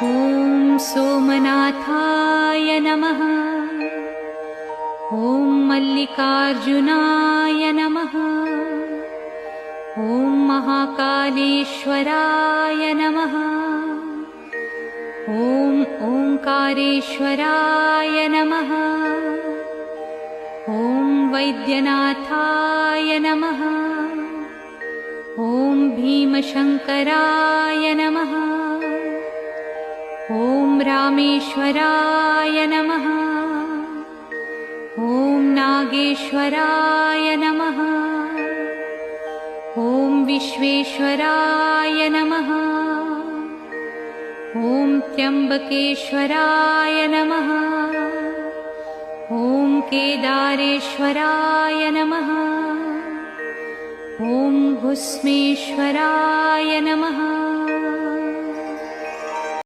ॐ सोमनाथाय नमः। ॐ मल्लिकार्जुनाय नमः। ॐ महाकालेश्वराय नमः। ॐ ओंकारेश्वराय नमः। ॐ वैद्यनाथाय नमः। ॐ भीमशंकराय नमः। ॐ रामेश्वराय नमः। ॐ नागेश्वराय नमः। ॐ विश्वेश्वराय नमः। ॐ त्र्यंबकेश्वराय नमः। ॐ केदारेश्वराय नमः। ॐ भुस्मेश्वराय नमः।